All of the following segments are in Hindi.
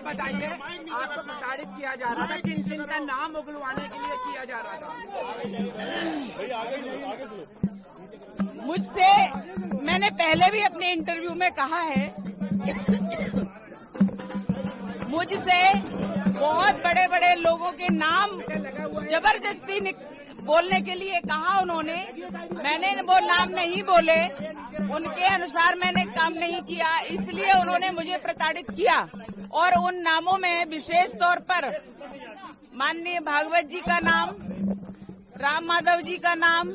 बताइए, आपको प्रताड़ित किया जा रहा था, किन किन का नाम उगलवाने के लिए किया जा रहा था? मुझसे मैंने पहले भी अपने इंटरव्यू में कहा है, मुझसे बहुत बड़े बड़े लोगों के नाम जबरदस्ती बोलने के लिए कहा उन्होंने। मैंने वो नाम नहीं बोले, उनके अनुसार मैंने काम नहीं किया, इसलिए उन्होंने मुझे प्रताड़ित किया। और उन नामों में विशेष तौर पर माननीय भागवत जी का नाम, राम माधव जी का नाम,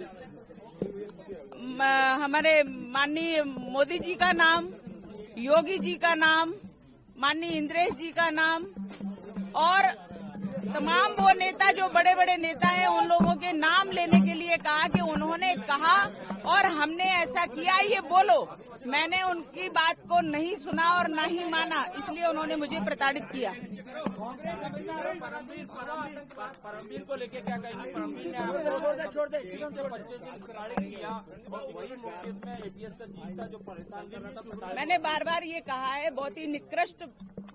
हमारे माननीय मोदी जी का नाम, योगी जी का नाम, माननीय इंद्रेश जी का नाम और तमाम वो नेता जो बड़े बड़े नेता हैं उन लोगों के नाम लेने के लिए कहा कि उन्होंने कहा और हमने ऐसा किया, ये बोलो। मैंने उनकी बात को नहीं सुना और ना ही माना, इसलिए उन्होंने मुझे प्रताड़ित किया। परमवीर को लेके क्या कहेंगे? परमवीर ने आपको 25 दिन प्रताड़ित किया और वही मुकेश में एटीएस का जीत का जो परेशान कर रहा था। मैंने बार बार ये कहा है, बहुत ही निकृष्ट,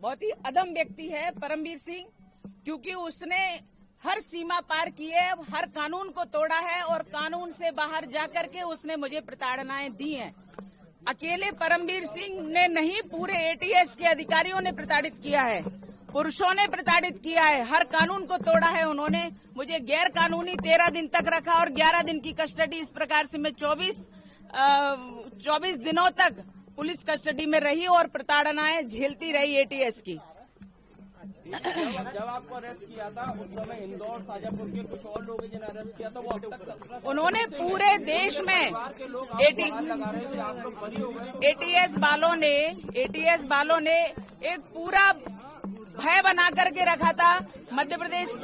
बहुत ही अधम व्यक्ति है परमवीर सिंह, क्योंकि उसने हर सीमा पार की है, हर कानून को तोड़ा है और कानून से बाहर जाकर के उसने मुझे प्रताड़नाएं दी हैं। अकेले परमवीर सिंह ने नहीं, पूरे एटीएस के अधिकारियों ने प्रताड़ित किया है, पुरुषों ने प्रताड़ित किया है, हर कानून को तोड़ा है उन्होंने। मुझे गैर कानूनी 13 दिन तक रखा और 11 दिन की कस्टडी, इस प्रकार से मैं 24 दिनों तक पुलिस कस्टडी में रही और प्रताड़नाएं झेलती रही एटीएस की। जब आपको अरेस्ट किया था उस समय इंदौर, शाजापुर के कुछ और लोग जिन्हें अरेस्ट किया था वो अब तक 17 उन्होंने पूरे देश में एटीएस वालों ने एक पूरा भय बना करके रखा था। मध्य प्रदेश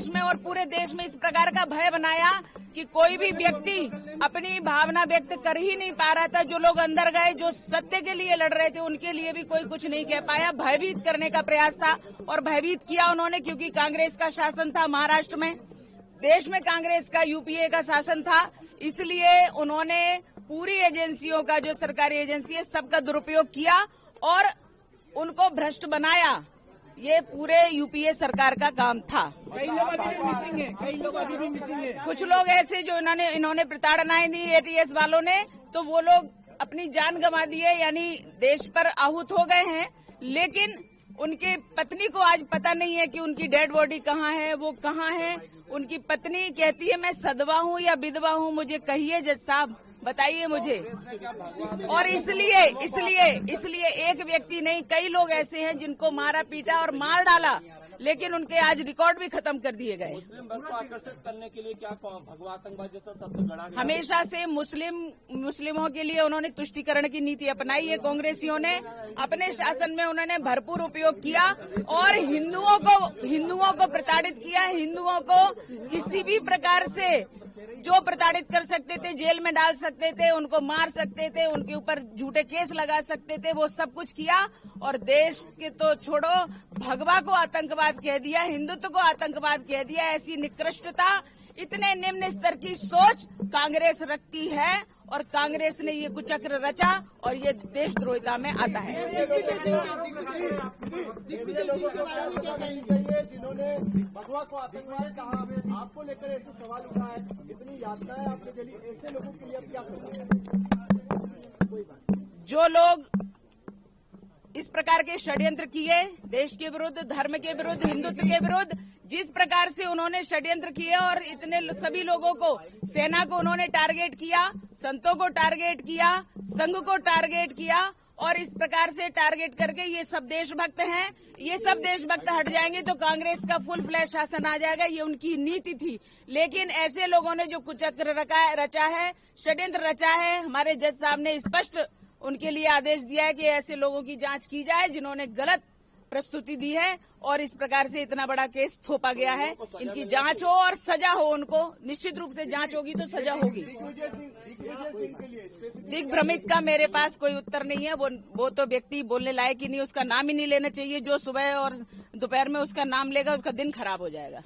में और पूरे देश में इस प्रकार का भय बनाया कि कोई भी व्यक्ति अपनी भावना व्यक्त कर ही नहीं पा रहा था। जो लोग अंदर गए, जो सत्य के लिए लड़ रहे थे, उनके लिए भी कोई कुछ नहीं कह पाया। भयभीत करने का प्रयास था और भयभीत किया उन्होंने, क्योंकि कांग्रेस का शासन था महाराष्ट्र में, देश में कांग्रेस का यूपीए का शासन था, इसलिए उन्होंने पूरी एजेंसियों का, जो सरकारी एजेंसी है, सबका दुरुपयोग किया और उनको भ्रष्ट बनाया। ये पूरे यूपीए सरकार का काम था। कई लोग अभी भी मिसिंग है, कई लोग अभी भी मिसिंग है। कुछ लोग ऐसे जो इन्होंने प्रताड़नाएं दी एटीएस वालों ने, तो वो लोग अपनी जान गंवा दी है, यानी देश पर आहूत हो गए हैं। लेकिन उनकी पत्नी को आज पता नहीं है कि उनकी डेड बॉडी कहाँ है, वो कहाँ है। उनकी पत्नी कहती है मैं सदवा हूँ या विधवा हूँ, मुझे कहिए जज साहब, बताइए मुझे। और इसलिए एक व्यक्ति नहीं, कई लोग ऐसे हैं जिनको मारा पीटा और मार डाला, लेकिन उनके आज रिकॉर्ड भी खत्म कर दिए गए। मुस्लिम वर्ग को आकर्षित करने के लिए क्या भगवा आतंकवाद जैसा शब्द गढ़ा गया? हमेशा से मुस्लिमों के लिए उन्होंने तुष्टीकरण की नीति अपनाई है। कांग्रेसियों ने अपने शासन में उन्होंने भरपूर उपयोग किया और हिंदुओं को प्रताड़ित किया। हिंदुओं को किसी भी प्रकार से जो प्रताड़ित कर सकते थे, जेल में डाल सकते थे, उनको मार सकते थे, उनके ऊपर झूठे केस लगा सकते थे, वो सब कुछ किया। और देश के तो छोड़ो, भगवा को आतंकवाद कह दिया, हिंदुत्व को आतंकवाद कह दिया। ऐसी निकृष्टता, इतने निम्न स्तर की सोच कांग्रेस रखती है और कांग्रेस ने ये कुचक्र रचा और ये देशद्रोहिता में आता है। जिन्होंने भगवा को आतंकवाद कहा, आपको लेकर ऐसे सवाल उठा है, इतनी यातनाएं आपने झेली, ऐसे लोगों के लिए अब क्या सजा? जो लोग इस प्रकार के षड्यंत्र किए, देश के विरुद्ध, धर्म के विरुद्ध, हिंदुत्व के विरुद्ध, जिस प्रकार से उन्होंने षड्यंत्र किए और इतने सभी लोगों को, सेना को उन्होंने टारगेट किया, संतों को टारगेट किया, संघ को टारगेट किया और इस प्रकार से टारगेट करके ये सब देशभक्त हैं। ये सब देशभक्त हट जाएंगे तो कांग्रेस का फुल फ्लैश शासन आ जाएगा, ये उनकी नीति थी। लेकिन ऐसे लोगों ने जो कुचक्र रचा है, षड्यंत्र रचा है, हमारे जज साहब ने स्पष्ट उनके लिए आदेश दिया है कि ऐसे लोगों की जांच की जाए जिन्होंने गलत प्रस्तुति दी है और इस प्रकार से इतना बड़ा केस थोपा गया है। इनकी जांच हो और सजा हो, उनको निश्चित रूप से जांच होगी तो सजा होगी। दिग्भ्रमित का मेरे पास कोई उत्तर नहीं है, वो तो व्यक्ति बोलने लायक ही नहीं, उसका नाम ही नहीं लेना चाहिए। जो सुबह और दोपहर में उसका नाम लेगा उसका दिन खराब हो जाएगा।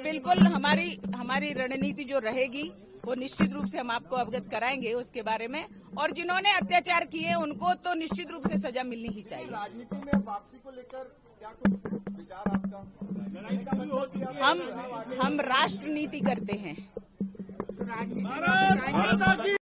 बिल्कुल हमारी रणनीति जो रहेगी वो निश्चित रूप से हम आपको अवगत कराएंगे उसके बारे में। और जिन्होंने अत्याचार किए उनको तो निश्चित रूप से सजा मिलनी ही चाहिए। राजनीति में वापसी को लेकर क्या कुछ विचार आपका? हम राष्ट्र नीति करते हैं। राजनीति